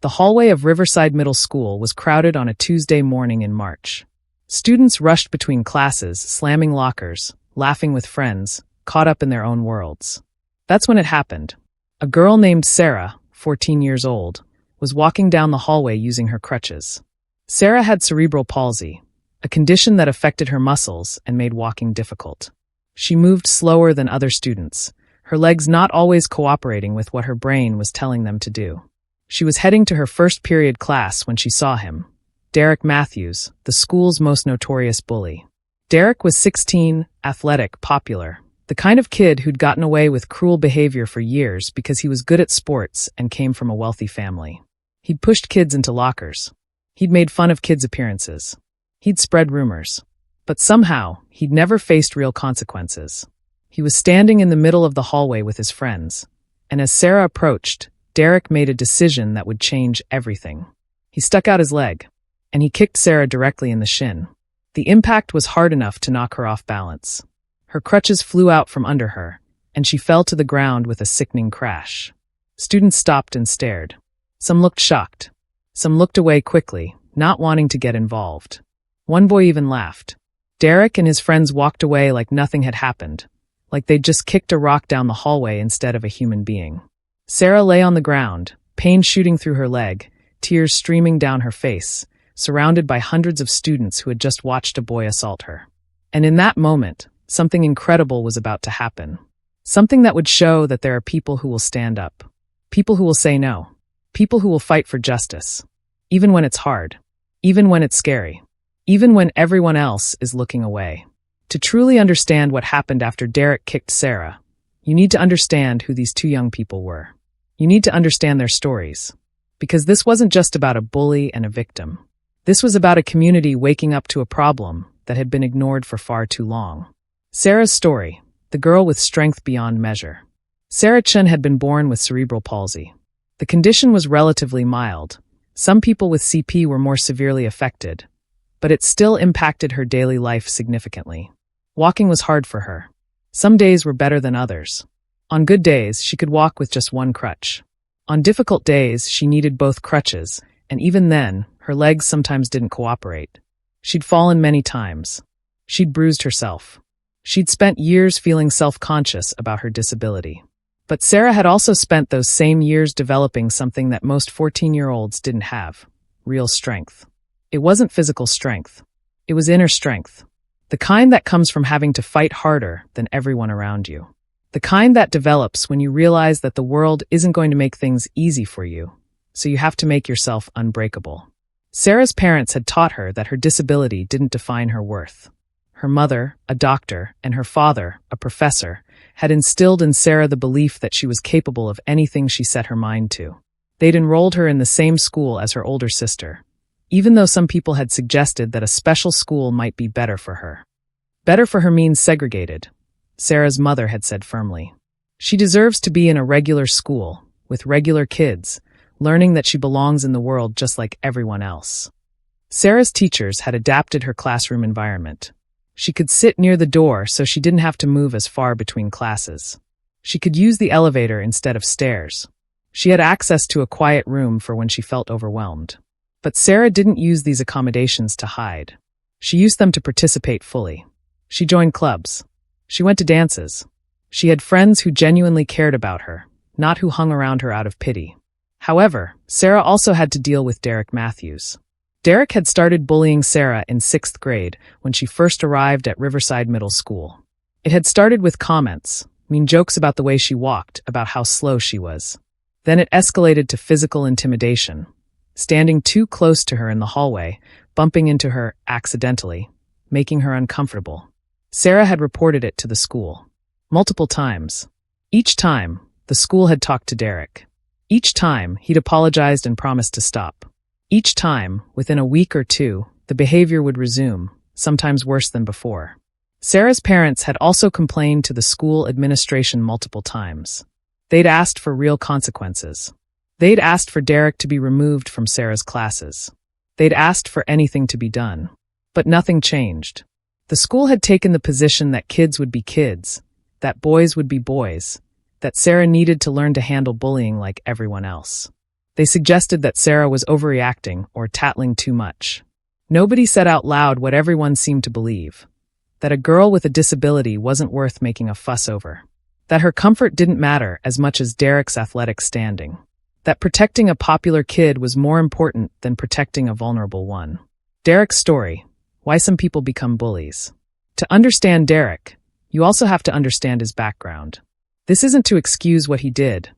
The hallway of Riverside Middle School was crowded on a Tuesday morning in March. Students rushed between classes, slamming lockers, laughing with friends, caught up in their own worlds. That's when it happened. A girl named Sarah, 14 years old, was walking down the hallway using her crutches. Sarah had cerebral palsy, a condition that affected her muscles and made walking difficult. She moved slower than other students, her legs not always cooperating with what her brain was telling them to do. She was heading to her first period class when she saw him, Derek Matthews, the school's most notorious bully. Derek was 16, athletic, popular, the kind of kid who'd gotten away with cruel behavior for years because he was good at sports and came from a wealthy family. He'd pushed kids into lockers. He'd made fun of kids' appearances. He'd spread rumors. But somehow, he'd never faced real consequences. He was standing in the middle of the hallway with his friends, and as Sarah approached, Derek made a decision that would change everything. He stuck out his leg, and he kicked Sarah directly in the shin. The impact was hard enough to knock her off balance. Her crutches flew out from under her, and she fell to the ground with a sickening crash. Students stopped and stared. Some looked shocked. Some looked away quickly, not wanting to get involved. One boy even laughed. Derek and his friends walked away like nothing had happened, like they'd just kicked a rock down the hallway instead of a human being. Sarah lay on the ground, pain shooting through her leg, tears streaming down her face, surrounded by hundreds of students who had just watched a boy assault her. And in that moment, something incredible was about to happen. Something that would show that there are people who will stand up. People who will say no. People who will fight for justice. Even when it's hard. Even when it's scary. Even when everyone else is looking away. To truly understand what happened after Derek kicked Sarah, you need to understand who these two young people were. You need to understand their stories. Because this wasn't just about a bully and a victim. This was about a community waking up to a problem that had been ignored for far too long. Sarah's story, the girl with strength beyond measure. Sarah Chen had been born with cerebral palsy. The condition was relatively mild. Some people with CP were more severely affected, but it still impacted her daily life significantly. Walking was hard for her. Some days were better than others. On good days, she could walk with just one crutch. On difficult days, she needed both crutches, and even then, her legs sometimes didn't cooperate. She'd fallen many times. She'd bruised herself. She'd spent years feeling self-conscious about her disability. But Sarah had also spent those same years developing something that most 14-year-olds didn't have: real strength. It wasn't physical strength. It was inner strength. The kind that comes from having to fight harder than everyone around you. The kind that develops when you realize that the world isn't going to make things easy for you, so you have to make yourself unbreakable. Sarah's parents had taught her that her disability didn't define her worth. Her mother, a doctor, and her father, a professor, had instilled in Sarah the belief that she was capable of anything she set her mind to. They'd enrolled her in the same school as her older sister, even though some people had suggested that a special school might be better for her. Better for her means segregated, Sarah's mother had said firmly. She deserves to be in a regular school, with regular kids, learning that she belongs in the world just like everyone else. Sarah's teachers had adapted her classroom environment. She could sit near the door so she didn't have to move as far between classes. She could use the elevator instead of stairs. She had access to a quiet room for when she felt overwhelmed. But Sarah didn't use these accommodations to hide. She used them to participate fully. She joined clubs. She went to dances. She had friends who genuinely cared about her, not who hung around her out of pity. However, Sarah also had to deal with Derek Matthews. Derek had started bullying Sarah in 6th grade when she first arrived at Riverside Middle School. It had started with comments, mean jokes about the way she walked, about how slow she was. Then it escalated to physical intimidation, standing too close to her in the hallway, bumping into her accidentally, making her uncomfortable. Sarah had reported it to the school. Multiple times. Each time, the school had talked to Derek. Each time, he'd apologized and promised to stop. Each time, within a week or two, the behavior would resume, sometimes worse than before. Sarah's parents had also complained to the school administration multiple times. They'd asked for real consequences. They'd asked for Derek to be removed from Sarah's classes. They'd asked for anything to be done. But nothing changed. The school had taken the position that kids would be kids, that boys would be boys, that Sarah needed to learn to handle bullying like everyone else. They suggested that Sarah was overreacting or tattling too much. Nobody said out loud what everyone seemed to believe: that a girl with a disability wasn't worth making a fuss over. That her comfort didn't matter as much as Derek's athletic standing. That protecting a popular kid was more important than protecting a vulnerable one. Derek's story: why some people become bullies. To understand Derek, you also have to understand his background. This isn't to excuse what he did.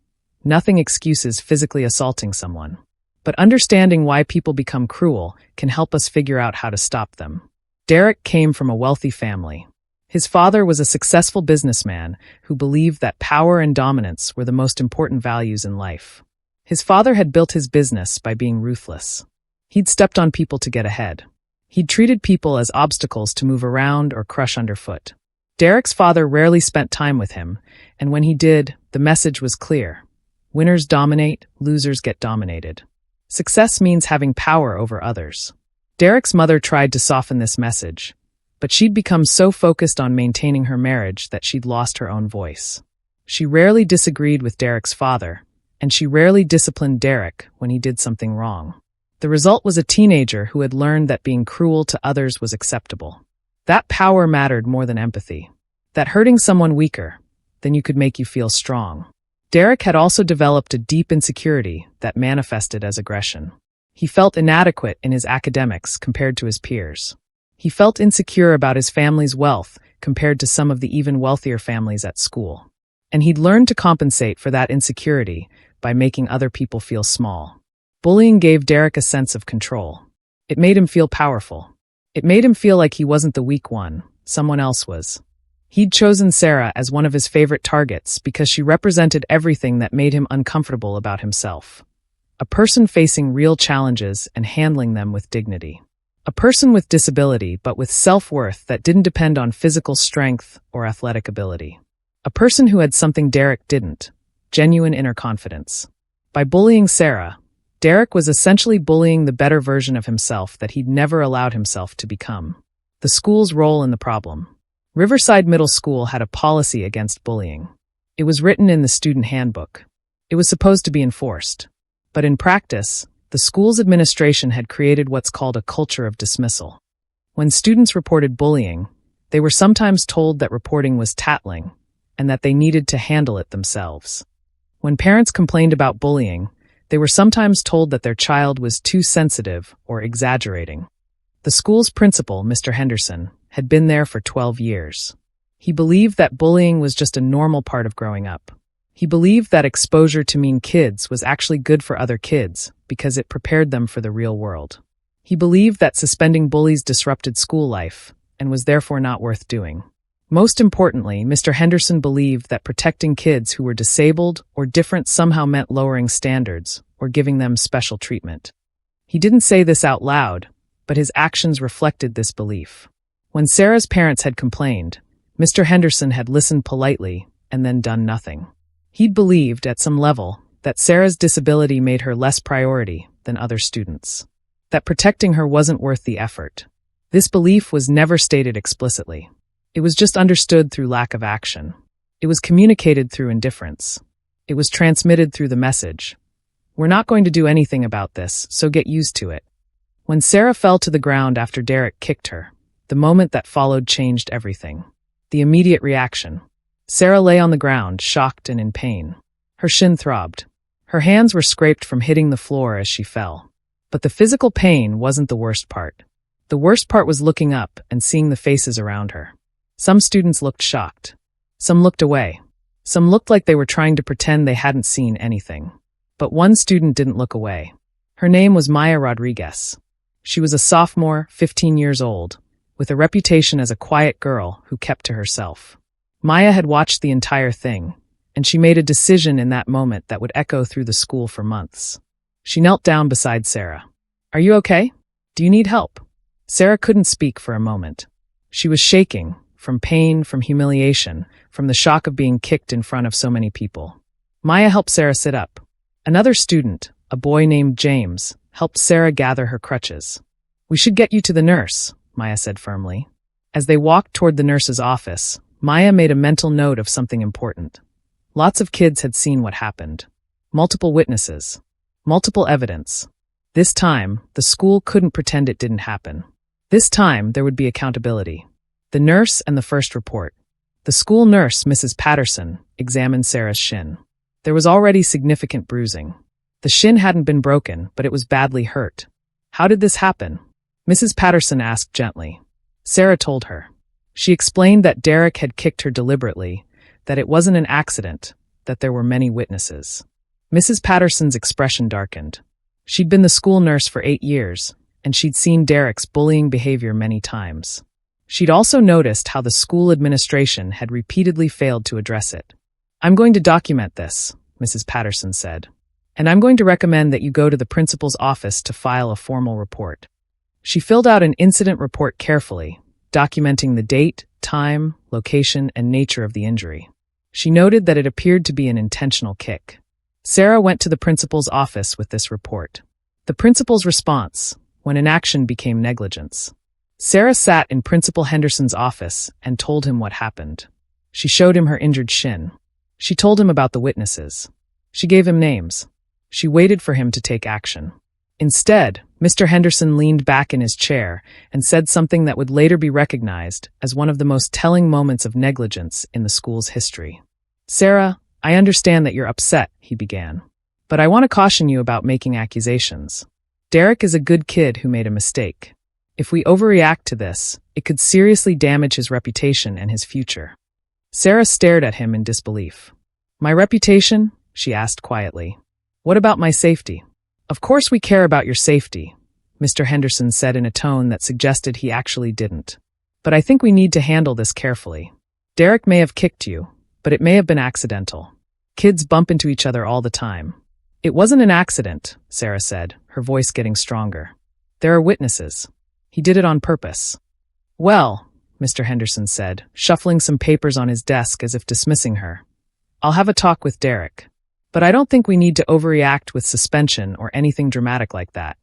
Nothing excuses physically assaulting someone. But understanding why people become cruel can help us figure out how to stop them. Derek came from a wealthy family. His father was a successful businessman who believed that power and dominance were the most important values in life. His father had built his business by being ruthless. He'd stepped on people to get ahead. He'd treated people as obstacles to move around or crush underfoot. Derek's father rarely spent time with him, and when he did, the message was clear. Winners dominate, losers get dominated. Success means having power over others. Derek's mother tried to soften this message, but she'd become so focused on maintaining her marriage that she'd lost her own voice. She rarely disagreed with Derek's father, and she rarely disciplined Derek when he did something wrong. The result was a teenager who had learned that being cruel to others was acceptable. That power mattered more than empathy. That hurting someone weaker than you could make you feel strong. Derek had also developed a deep insecurity that manifested as aggression. He felt inadequate in his academics compared to his peers. He felt insecure about his family's wealth compared to some of the even wealthier families at school. And he'd learned to compensate for that insecurity by making other people feel small. Bullying gave Derek a sense of control. It made him feel powerful. It made him feel like he wasn't the weak one, someone else was. He'd chosen Sarah as one of his favorite targets because she represented everything that made him uncomfortable about himself. A person facing real challenges and handling them with dignity. A person with disability but with self-worth that didn't depend on physical strength or athletic ability. A person who had something Derek didn't: genuine inner confidence. By bullying Sarah, Derek was essentially bullying the better version of himself that he'd never allowed himself to become. The school's role in the problem. Riverside Middle School had a policy against bullying. It was written in the student handbook. It was supposed to be enforced. But in practice, the school's administration had created what's called a culture of dismissal. When students reported bullying, they were sometimes told that reporting was tattling and that they needed to handle it themselves. When parents complained about bullying, they were sometimes told that their child was too sensitive or exaggerating. The school's principal, Mr. Henderson, had been there for 12 years. He believed that bullying was just a normal part of growing up. He believed that exposure to mean kids was actually good for other kids because it prepared them for the real world. He believed that suspending bullies disrupted school life and was therefore not worth doing. Most importantly, Mr. Henderson believed that protecting kids who were disabled or different somehow meant lowering standards or giving them special treatment. He didn't say this out loud, but his actions reflected this belief. When Sarah's parents had complained, Mr. Henderson had listened politely and then done nothing. He'd believed, at some level, that Sarah's disability made her less priority than other students. That protecting her wasn't worth the effort. This belief was never stated explicitly. It was just understood through lack of action. It was communicated through indifference. It was transmitted through the message: "We're not going to do anything about this, so get used to it." When Sarah fell to the ground after Derek kicked her, the moment that followed changed everything. The immediate reaction. Sarah lay on the ground, shocked and in pain. Her shin throbbed. Her hands were scraped from hitting the floor as she fell. But the physical pain wasn't the worst part. The worst part was looking up and seeing the faces around her. Some students looked shocked. Some looked away. Some looked like they were trying to pretend they hadn't seen anything. But one student didn't look away. Her name was Maya Rodriguez. She was a sophomore, 15 years old, with a reputation as a quiet girl who kept to herself. Maya had watched the entire thing, and she made a decision in that moment that would echo through the school for months. She knelt down beside Sarah. "Are you okay? Do you need help?" Sarah couldn't speak for a moment. She was shaking, from pain, from humiliation, from the shock of being kicked in front of so many people. Maya helped Sarah sit up. Another student, a boy named James, helped Sarah gather her crutches. "We should get you to the nurse," Maya said firmly. As they walked toward the nurse's office, Maya made a mental note of something important. Lots of kids had seen what happened. Multiple witnesses. Multiple evidence. This time, the school couldn't pretend it didn't happen. This time, there would be accountability. The nurse and the first report. The school nurse, Mrs. Patterson, examined Sarah's shin. There was already significant bruising. The shin hadn't been broken, but it was badly hurt. How did this happen? Mrs. Patterson asked gently. Sarah told her. She explained that Derek had kicked her deliberately, that it wasn't an accident, that there were many witnesses. Mrs. Patterson's expression darkened. She'd been the school nurse for 8 years, and she'd seen Derek's bullying behavior many times. She'd also noticed how the school administration had repeatedly failed to address it. I'm going to document this, Mrs. Patterson said. And I'm going to recommend that you go to the principal's office to file a formal report. She filled out an incident report carefully, documenting the date, time, location, and nature of the injury. She noted that it appeared to be an intentional kick. Sarah went to the principal's office with this report. The principal's response, when inaction became negligence. Sarah sat in Principal Henderson's office and told him what happened. She showed him her injured shin. She told him about the witnesses. She gave him names. She waited for him to take action. Instead, Mr. Henderson leaned back in his chair and said something that would later be recognized as one of the most telling moments of negligence in the school's history. Sarah, I understand that you're upset, he began. But I want to caution you about making accusations. Derek is a good kid who made a mistake. If we overreact to this, it could seriously damage his reputation and his future. Sarah stared at him in disbelief. My reputation? She asked quietly. What about my safety? Of course we care about your safety, Mr. Henderson said in a tone that suggested he actually didn't. But I think we need to handle this carefully. Derek may have kicked you, but it may have been accidental. Kids bump into each other all the time. It wasn't an accident, Sarah said, her voice getting stronger. There are witnesses. He did it on purpose. Well, Mr. Henderson said, shuffling some papers on his desk as if dismissing her. I'll have a talk with Derek. But I don't think we need to overreact with suspension or anything dramatic like that.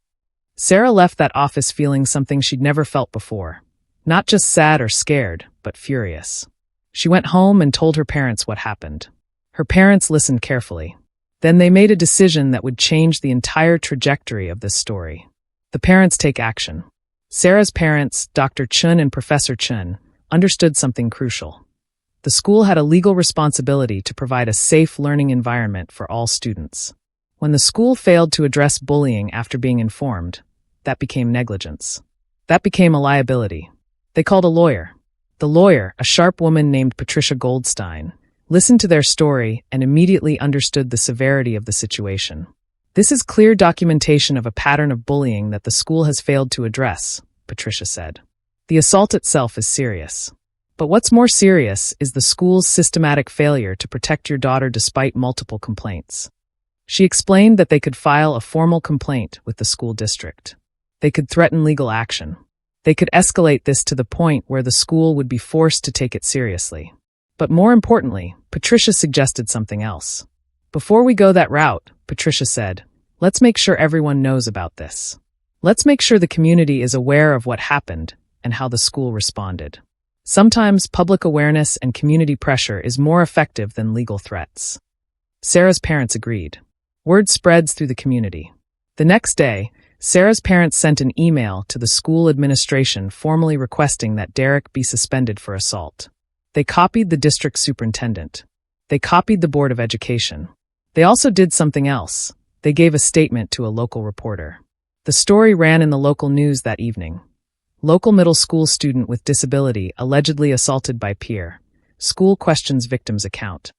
Sarah left that office feeling something she'd never felt before. Not just sad or scared, but furious. She went home and told her parents what happened. Her parents listened carefully. Then they made a decision that would change the entire trajectory of this story. The parents take action. Sarah's parents, Dr. Chun and Professor Chun, understood something crucial. The school had a legal responsibility to provide a safe learning environment for all students. When the school failed to address bullying after being informed, that became negligence. That became a liability. They called a lawyer. The lawyer, a sharp woman named Patricia Goldstein, listened to their story and immediately understood the severity of the situation. This is clear documentation of a pattern of bullying that the school has failed to address, Patricia said. The assault itself is serious. But what's more serious is the school's systematic failure to protect your daughter despite multiple complaints. She explained that they could file a formal complaint with the school district. They could threaten legal action. They could escalate this to the point where the school would be forced to take it seriously. But more importantly, Patricia suggested something else. Before we go that route, Patricia said, let's make sure everyone knows about this. Let's make sure the community is aware of what happened and how the school responded. Sometimes public awareness and community pressure is more effective than legal threats. Sarah's parents agreed. Word spreads through the community. The next day, Sarah's parents sent an email to the school administration formally requesting that Derek be suspended for assault. They copied the district superintendent. They copied the Board of Education. They also did something else. They gave a statement to a local reporter. The story ran in the local news that evening. Local middle school student with disability allegedly assaulted by peer. School questions victim's account.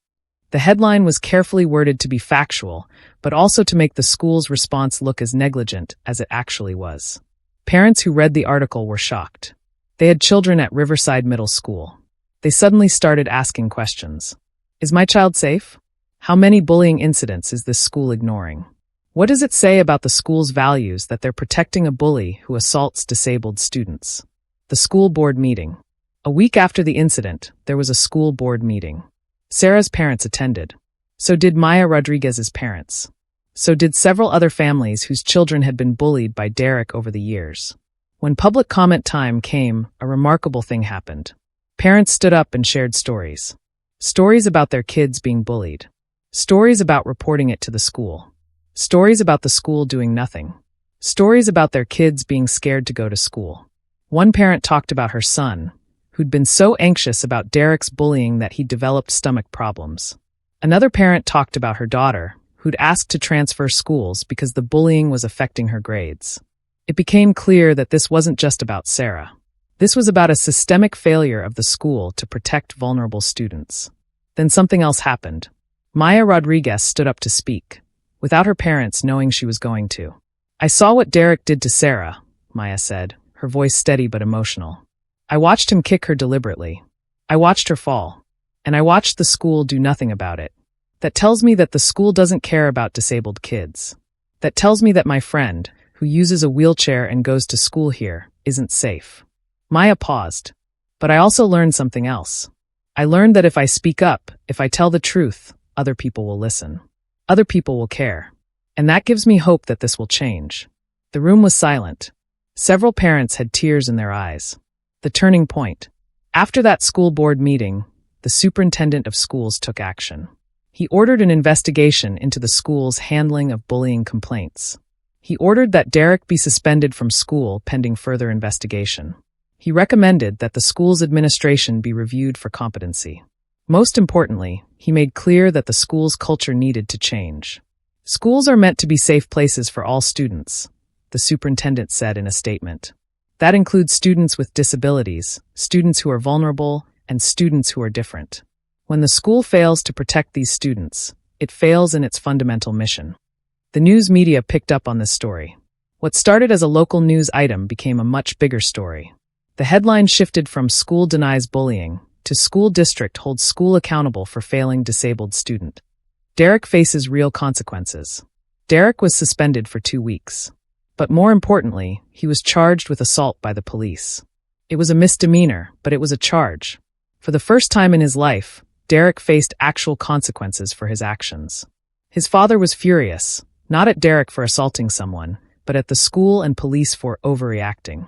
The headline was carefully worded to be factual, but also to make the school's response look as negligent as it actually was. Parents who read the article were shocked. They had children at Riverside Middle School. They suddenly started asking questions. Is my child safe? How many bullying incidents is this school ignoring? What does it say about the school's values that they're protecting a bully who assaults disabled students? The school board meeting. A week after the incident, there was a school board meeting. Sarah's parents attended. So did Maya Rodriguez's parents. So did several other families whose children had been bullied by Derek over the years. When public comment time came, a remarkable thing happened. Parents stood up and shared stories. Stories about their kids being bullied. Stories about reporting it to the school. Stories about the school doing nothing. Stories about their kids being scared to go to school. One parent talked about her son, who'd been so anxious about Derek's bullying that he'd developed stomach problems. Another parent talked about her daughter, who'd asked to transfer schools because the bullying was affecting her grades. It became clear that this wasn't just about Sarah. This was about a systemic failure of the school to protect vulnerable students. Then something else happened. Maya Rodriguez stood up to speak, without her parents knowing she was going to. "I saw what Derek did to Sarah," Maya said, her voice steady but emotional. "I watched him kick her deliberately. I watched her fall. And I watched the school do nothing about it. That tells me that the school doesn't care about disabled kids. That tells me that my friend, who uses a wheelchair and goes to school here, isn't safe." Maya paused. "But I also learned something else. I learned that if I speak up, if I tell the truth, other people will listen. Other people will care. And that gives me hope that this will change." The room was silent. Several parents had tears in their eyes. The turning point. After that school board meeting, the superintendent of schools took action. He ordered an investigation into the school's handling of bullying complaints. He ordered that Derek be suspended from school pending further investigation. He recommended that the school's administration be reviewed for competency. Most importantly, he made clear that the school's culture needed to change. "Schools are meant to be safe places for all students," the superintendent said in a statement. "That includes students with disabilities, students who are vulnerable, and students who are different. When the school fails to protect these students, it fails in its fundamental mission." The news media picked up on this story. What started as a local news item became a much bigger story. The headline shifted from "School denies bullying" to "School district holds school accountable for failing disabled student." Derek faces real consequences. Derek was suspended for 2 weeks. But more importantly, he was charged with assault by the police. It was a misdemeanor, but it was a charge. For the first time in his life, Derek faced actual consequences for his actions. His father was furious, not at Derek for assaulting someone, but at the school and police for overreacting.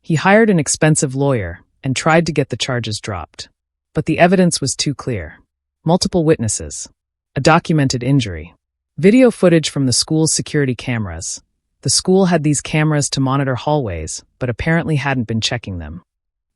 He hired an expensive lawyer and tried to get the charges dropped. But the evidence was too clear. Multiple witnesses. A documented injury. Video footage from the school's security cameras. The school had these cameras to monitor hallways, but apparently hadn't been checking them.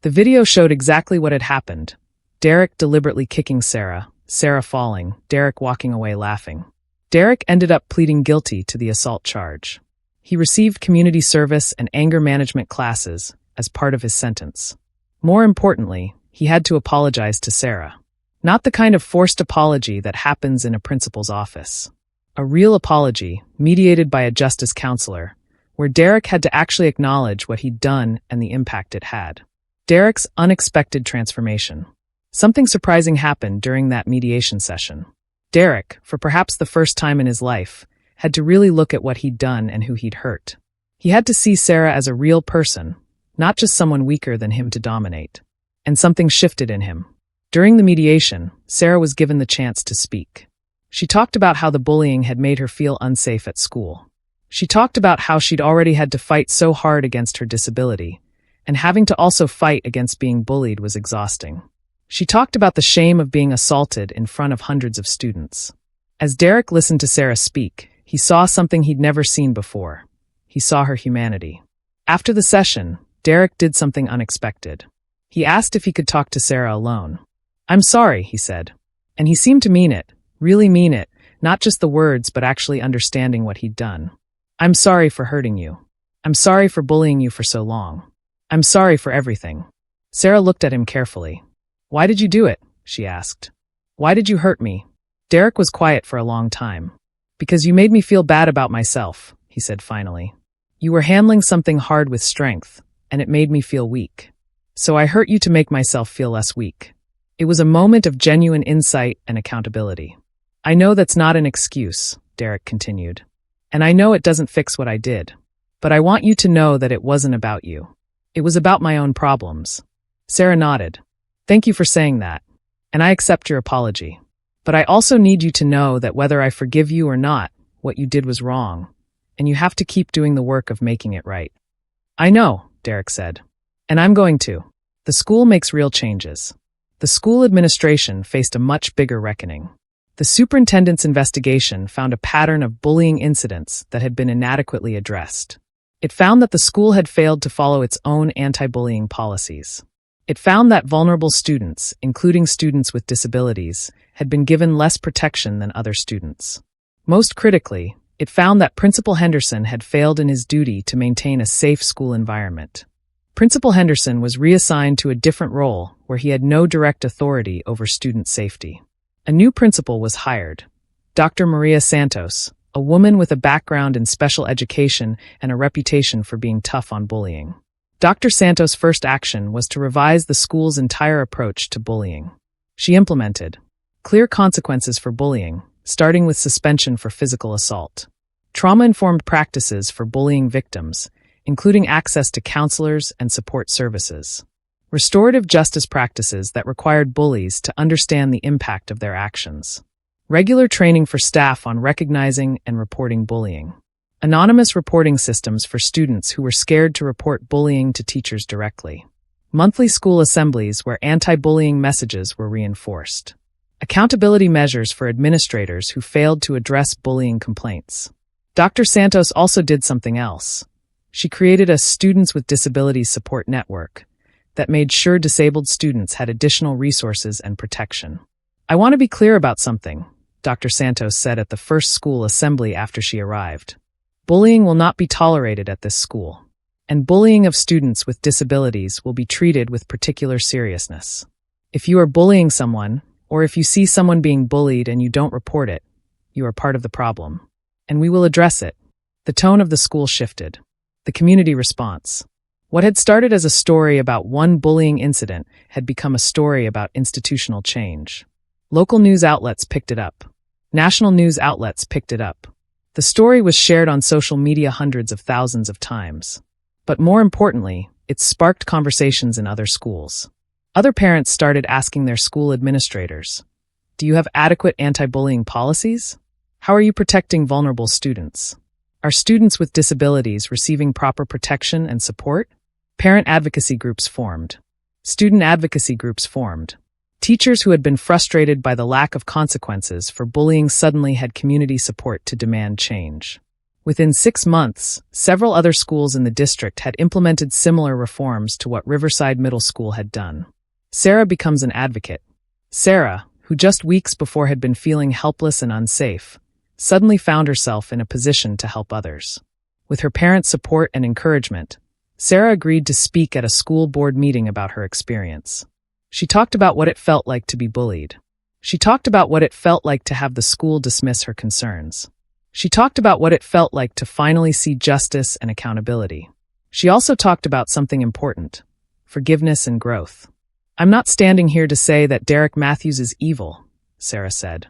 The video showed exactly what had happened. Derek deliberately kicking Sarah, Sarah falling, Derek walking away laughing. Derek ended up pleading guilty to the assault charge. He received community service and anger management classes as part of his sentence. More importantly, he had to apologize to Sarah. Not the kind of forced apology that happens in a principal's office. A real apology, mediated by a justice counselor, where Derek had to actually acknowledge what he'd done and the impact it had. Derek's unexpected transformation. Something surprising happened during that mediation session. Derek, for perhaps the first time in his life, had to really look at what he'd done and who he'd hurt. He had to see Sarah as a real person, not just someone weaker than him to dominate. And something shifted in him. During the mediation, Sarah was given the chance to speak. She talked about how the bullying had made her feel unsafe at school. She talked about how she'd already had to fight so hard against her disability, and having to also fight against being bullied was exhausting. She talked about the shame of being assaulted in front of hundreds of students. As Derek listened to Sarah speak, he saw something he'd never seen before. He saw her humanity. After the session, Derek did something unexpected. He asked if he could talk to Sarah alone. "I'm sorry," he said. And he seemed to mean it, really mean it, not just the words but actually understanding what he'd done. "I'm sorry for hurting you. I'm sorry for bullying you for so long. I'm sorry for everything." Sarah looked at him carefully. "Why did you do it?" she asked. "Why did you hurt me?" Derek was quiet for a long time. "Because you made me feel bad about myself," he said finally. "You were handling something hard with strength, and it made me feel weak. So I hurt you to make myself feel less weak." It was a moment of genuine insight and accountability. "I know that's not an excuse," Derek continued. "And I know it doesn't fix what I did. But I want you to know that it wasn't about you. It was about my own problems." Sarah nodded. "Thank you for saying that. And I accept your apology. But I also need you to know that whether I forgive you or not, what you did was wrong. And you have to keep doing the work of making it right." "I know," Derek said. "And I'm going to." The school makes real changes. The school administration faced a much bigger reckoning. The superintendent's investigation found a pattern of bullying incidents that had been inadequately addressed. It found that the school had failed to follow its own anti-bullying policies. It found that vulnerable students, including students with disabilities, had been given less protection than other students. Most critically, it found that Principal Henderson had failed in his duty to maintain a safe school environment. Principal Henderson was reassigned to a different role where he had no direct authority over student safety. A new principal was hired, Dr. Maria Santos, a woman with a background in special education and a reputation for being tough on bullying. Dr. Santos' first action was to revise the school's entire approach to bullying. She implemented clear consequences for bullying, starting with suspension for physical assault, trauma-informed practices for bullying victims, including access to counselors and support services, restorative justice practices that required bullies to understand the impact of their actions, regular training for staff on recognizing and reporting bullying, anonymous reporting systems for students who were scared to report bullying to teachers directly, monthly school assemblies where anti-bullying messages were reinforced, accountability measures for administrators who failed to address bullying complaints. Dr. Santos also did something else. She created a Students with Disabilities Support Network that made sure disabled students had additional resources and protection. "I want to be clear about something," Dr. Santos said at the first school assembly after she arrived. "Bullying will not be tolerated at this school, and bullying of students with disabilities will be treated with particular seriousness. If you are bullying someone, or if you see someone being bullied and you don't report it, you are part of the problem, and we will address it." The tone of the school shifted. The community response. What had started as a story about one bullying incident had become a story about institutional change. Local news outlets picked it up. National news outlets picked it up. The story was shared on social media hundreds of thousands of times. But more importantly, it sparked conversations in other schools. Other parents started asking their school administrators, "Do you have adequate anti-bullying policies? How are you protecting vulnerable students? Are students with disabilities receiving proper protection and support?" Parent advocacy groups formed. Student advocacy groups formed. Teachers who had been frustrated by the lack of consequences for bullying suddenly had community support to demand change. Within 6 months, several other schools in the district had implemented similar reforms to what Riverside Middle School had done. Sarah becomes an advocate. Sarah, who just weeks before had been feeling helpless and unsafe, suddenly found herself in a position to help others. With her parents' support and encouragement, Sarah agreed to speak at a school board meeting about her experience. She talked about what it felt like to be bullied. She talked about what it felt like to have the school dismiss her concerns. She talked about what it felt like to finally see justice and accountability. She also talked about something important: forgiveness and growth. "I'm not standing here to say that Derek Matthews is evil," Sarah said.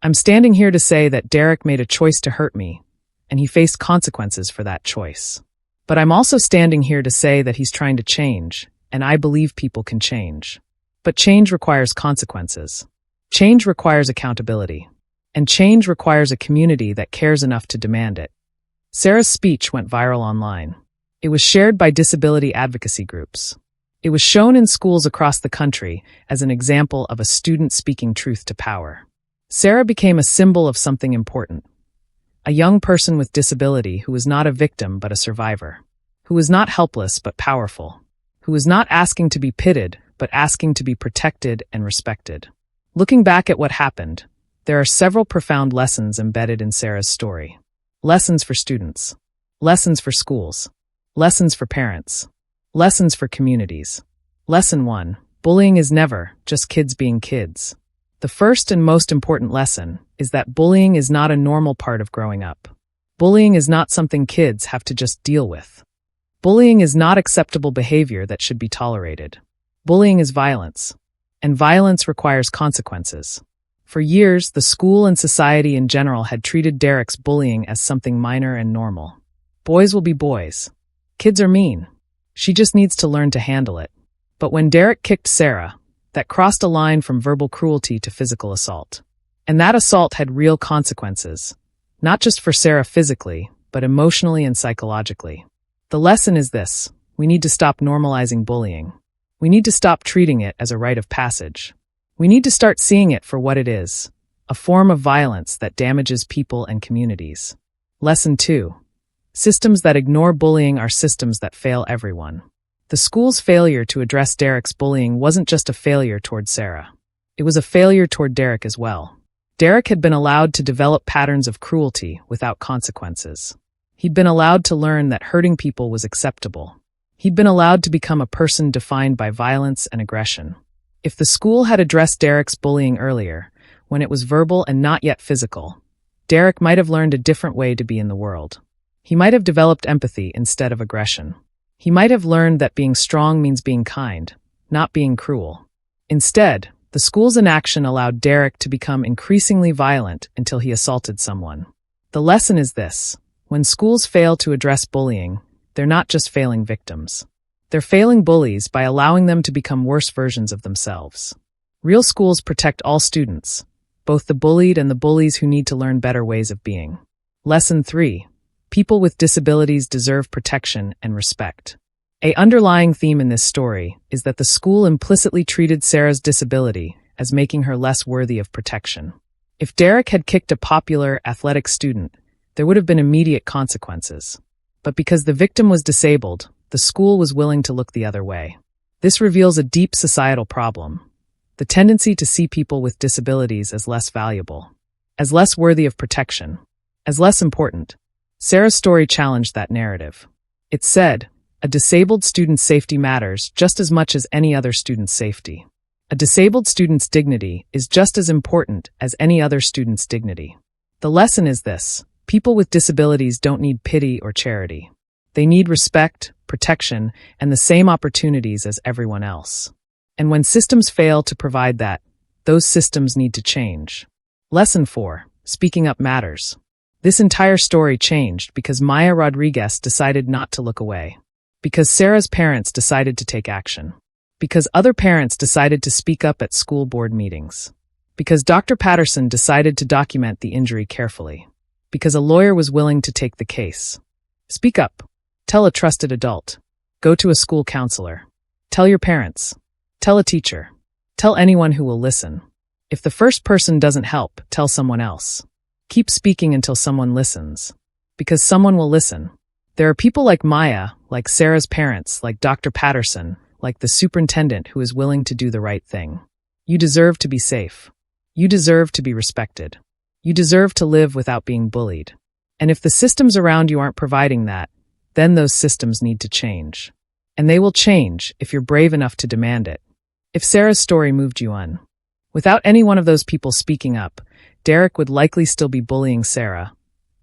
"I'm standing here to say that Derek made a choice to hurt me, and he faced consequences for that choice. But I'm also standing here to say that he's trying to change, and I believe people can change. But change requires consequences. Change requires accountability. And change requires a community that cares enough to demand it." Sarah's speech went viral online. It was shared by disability advocacy groups. It was shown in schools across the country as an example of a student speaking truth to power. Sarah became a symbol of something important. A young person with disability who was not a victim but a survivor, who was not helpless but powerful, who was not asking to be pitied but asking to be protected and respected. Looking back at what happened, there are several profound lessons embedded in Sarah's story. Lessons for students. Lessons for schools. Lessons for parents. Lessons for communities. Lesson 1. Bullying is never just kids being kids. The first and most important lesson is that bullying is not a normal part of growing up. Bullying is not something kids have to just deal with. Bullying is not acceptable behavior that should be tolerated. Bullying is violence, and violence requires consequences. For years, the school and society in general had treated Derek's bullying as something minor and normal. Boys will be boys. Kids are mean. She just needs to learn to handle it. But when Derek kicked Sarah, that crossed a line from verbal cruelty to physical assault. And that assault had real consequences, not just for Sarah physically, but emotionally and psychologically. The lesson is this: we need to stop normalizing bullying. We need to stop treating it as a rite of passage. We need to start seeing it for what it is: a a form of violence that damages people and communities. Lesson 2. Systems that ignore bullying are systems that fail everyone. The school's failure to address Derek's bullying wasn't just a failure toward Sarah. It was a failure toward Derek as well. Derek had been allowed to develop patterns of cruelty without consequences. He'd been allowed to learn that hurting people was acceptable. He'd been allowed to become a person defined by violence and aggression. If the school had addressed Derek's bullying earlier, when it was verbal and not yet physical, Derek might have learned a different way to be in the world. He might have developed empathy instead of aggression. He might have learned that being strong means being kind, not being cruel. Instead, the school's inaction allowed Derek to become increasingly violent until he assaulted someone. The lesson is this: when schools fail to address bullying, they're not just failing victims. They're failing bullies by allowing them to become worse versions of themselves. Real schools protect all students, both the bullied and the bullies who need to learn better ways of being. Lesson 3. People with disabilities deserve protection and respect. An underlying theme in this story is that the school implicitly treated Sarah's disability as making her less worthy of protection. If Derek had kicked a popular, athletic student, there would have been immediate consequences. But because the victim was disabled, the school was willing to look the other way. This reveals a deep societal problem: the tendency to see people with disabilities as less valuable, as less worthy of protection, as less important. Sarah's story challenged that narrative. It said, a disabled student's safety matters just as much as any other student's safety. A disabled student's dignity is just as important as any other student's dignity. The lesson is this: people with disabilities don't need pity or charity. They need respect, protection, and the same opportunities as everyone else. And when systems fail to provide that, those systems need to change. Lesson 4. Speaking up matters. This entire story changed because Maya Rodriguez decided not to look away. Because Sarah's parents decided to take action. Because other parents decided to speak up at school board meetings. Because Dr. Patterson decided to document the injury carefully. Because a lawyer was willing to take the case. Speak up. Tell a trusted adult. Go to a school counselor. Tell your parents. Tell a teacher. Tell anyone who will listen. If the first person doesn't help, tell someone else. Keep speaking until someone listens. Because someone will listen. There are people like Maya, like Sarah's parents, like Dr. Patterson, like the superintendent who is willing to do the right thing. You deserve to be safe. You deserve to be respected. You deserve to live without being bullied. And if the systems around you aren't providing that, then those systems need to change. And they will change if you're brave enough to demand it. If Sarah's story moved you on, without any one of those people speaking up, Derek would likely still be bullying Sarah,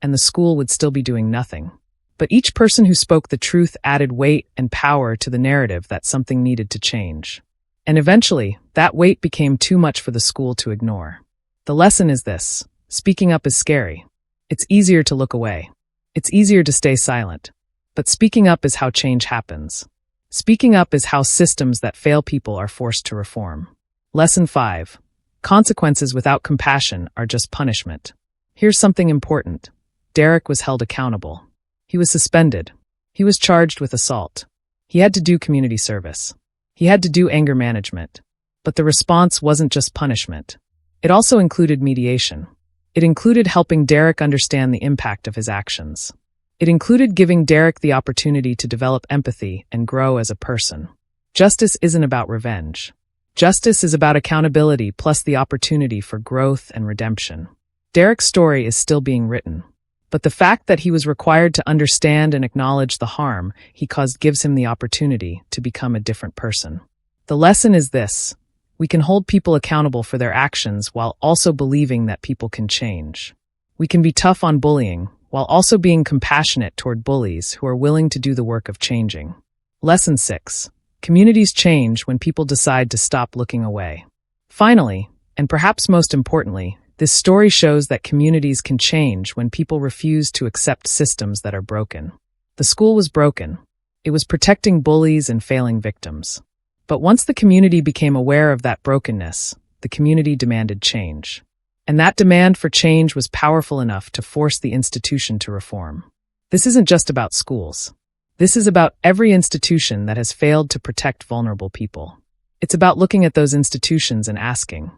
and the school would still be doing nothing. But each person who spoke the truth added weight and power to the narrative that something needed to change. And eventually, that weight became too much for the school to ignore. The lesson is this: speaking up is scary. It's easier to look away. It's easier to stay silent. But speaking up is how change happens. Speaking up is how systems that fail people are forced to reform. Lesson 5. Consequences without compassion are just punishment. Here's something important. Derek was held accountable. He was suspended. He was charged with assault. He had to do community service. He had to do anger management. But the response wasn't just punishment. It also included mediation. It included helping Derek understand the impact of his actions. It included giving Derek the opportunity to develop empathy and grow as a person. Justice isn't about revenge. Justice is about accountability plus the opportunity for growth and redemption. Derek's story is still being written. But the fact that he was required to understand and acknowledge the harm he caused gives him the opportunity to become a different person. The lesson is this: we can hold people accountable for their actions while also believing that people can change. We can be tough on bullying while also being compassionate toward bullies who are willing to do the work of changing. Lesson 6. Communities change when people decide to stop looking away. Finally, and perhaps most importantly, this story shows that communities can change when people refuse to accept systems that are broken. The school was broken. It was protecting bullies and failing victims. But once the community became aware of that brokenness, the community demanded change. And that demand for change was powerful enough to force the institution to reform. This isn't just about schools. This is about every institution that has failed to protect vulnerable people. It's about looking at those institutions and asking,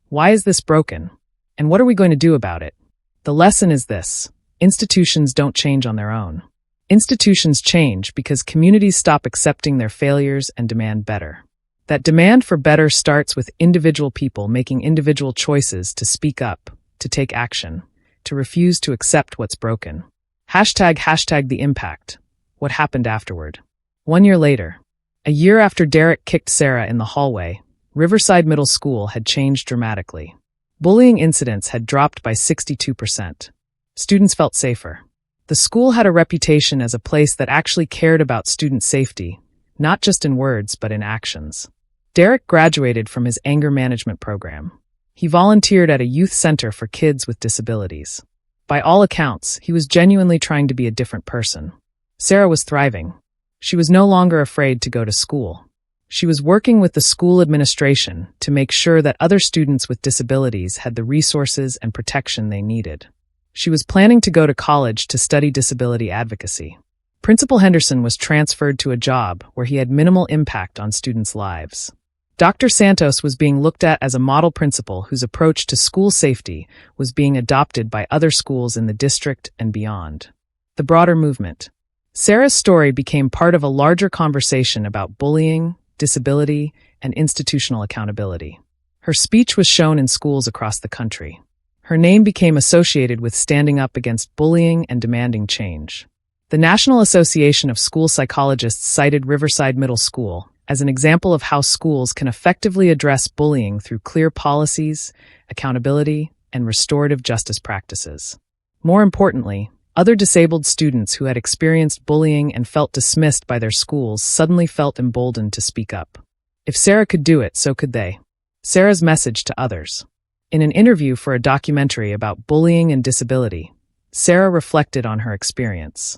why is this broken? And what are we going to do about it? The lesson is this: institutions don't change on their own. Institutions change because communities stop accepting their failures and demand better. That demand for better starts with individual people making individual choices to speak up, to take action, to refuse to accept what's broken. Hashtag the impact. What happened afterward? 1 year later, a year after Derek kicked Sarah in the hallway, Riverside Middle School had changed dramatically. Bullying incidents had dropped by 62%. Students felt safer. The school had a reputation as a place that actually cared about student safety, not just in words but in actions. Derek graduated from his anger management program. He volunteered at a youth center for kids with disabilities. By all accounts, he was genuinely trying to be a different person. Sarah was thriving. She was no longer afraid to go to school. She was working with the school administration to make sure that other students with disabilities had the resources and protection they needed. She was planning to go to college to study disability advocacy. Principal Henderson was transferred to a job where he had minimal impact on students' lives. Dr. Santos was being looked at as a model principal whose approach to school safety was being adopted by other schools in the district and beyond. The broader movement. Sarah's story became part of a larger conversation about bullying, disability, and institutional accountability. Her speech was shown in schools across the country. Her name became associated with standing up against bullying and demanding change. The National Association of School Psychologists cited Riverside Middle School as an example of how schools can effectively address bullying through clear policies, accountability, and restorative justice practices. More importantly, other disabled students who had experienced bullying and felt dismissed by their schools suddenly felt emboldened to speak up. If Sarah could do it, so could they. Sarah's message to others. In an interview for a documentary about bullying and disability, Sarah reflected on her experience.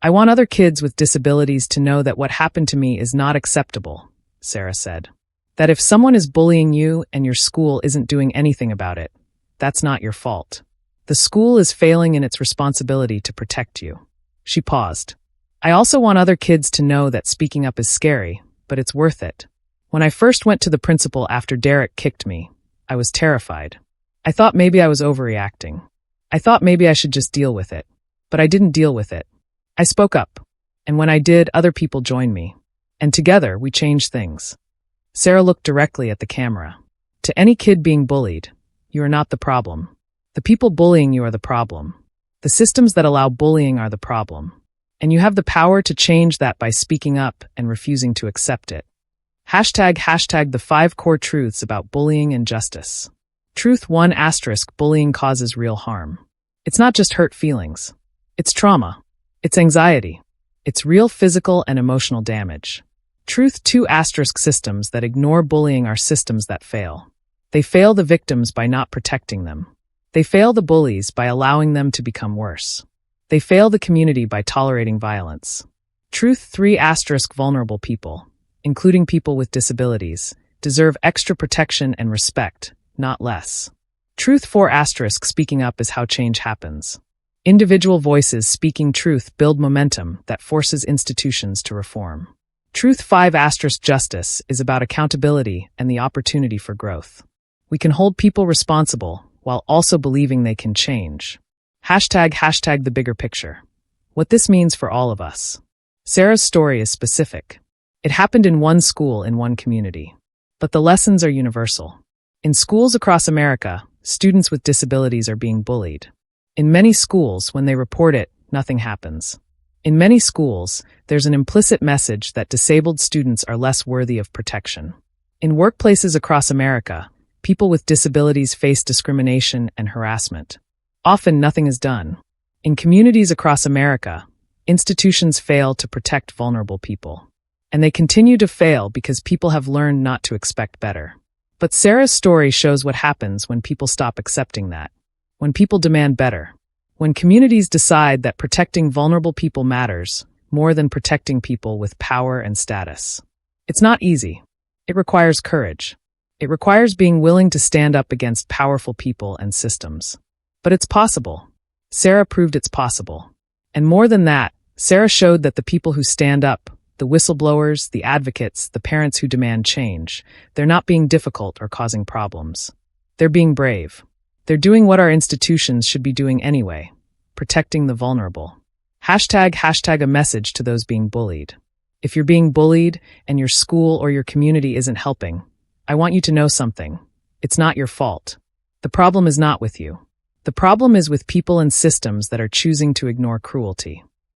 "I want other kids with disabilities to know that what happened to me is not acceptable," Sarah said. "That if someone is bullying you and your school isn't doing anything about it, that's not your fault. The school is failing in its responsibility to protect you." She paused. "I also want other kids to know that speaking up is scary, but it's worth it. When I first went to the principal after Derek kicked me, I was terrified. I thought maybe I was overreacting. I thought maybe I should just deal with it. But I didn't deal with it. I spoke up. And when I did, other people joined me. And together, we changed things." Sarah looked directly at the camera. "To any kid being bullied, you are not the problem. The people bullying you are the problem. The systems that allow bullying are the problem. And you have the power to change that by speaking up and refusing to accept it." Hashtag the 5 core truths about bullying and justice. Truth 1 *, bullying causes real harm. It's not just hurt feelings. It's trauma. It's anxiety. It's real physical and emotional damage. Truth 2 * systems that ignore bullying are systems that fail. They fail the victims by not protecting them. They fail the bullies by allowing them to become worse. They fail the community by tolerating violence. Truth 3 * vulnerable people, including people with disabilities, deserve extra protection and respect, not less. Truth 4 * speaking up is how change happens. Individual voices speaking truth build momentum that forces institutions to reform. Truth 5 * justice is about accountability and the opportunity for growth. We can hold people responsible while also believing they can change. Hashtag the bigger picture. What this means for all of us. Sarah's story is specific. It happened in one school in one community. But the lessons are universal. In schools across America, students with disabilities are being bullied. In many schools, when they report it, nothing happens. In many schools, there's an implicit message that disabled students are less worthy of protection. In workplaces across America, people with disabilities face discrimination and harassment. Often nothing is done. In communities across America, institutions fail to protect vulnerable people. And they continue to fail because people have learned not to expect better. But Sarah's story shows what happens when people stop accepting that. When people demand better. When communities decide that protecting vulnerable people matters more than protecting people with power and status. It's not easy. It requires courage. It requires being willing to stand up against powerful people and systems. But it's possible. Sarah proved it's possible. And more than that, Sarah showed that the people who stand up, the whistleblowers, the advocates, the parents who demand change, they're not being difficult or causing problems. They're being brave. They're doing what our institutions should be doing anyway, protecting the vulnerable. Hashtag a message to those being bullied. If you're being bullied and your school or your community isn't helping, I want you to know something. It's not your fault. The problem is not with you. The problem is with people and systems that are choosing to ignore cruelty.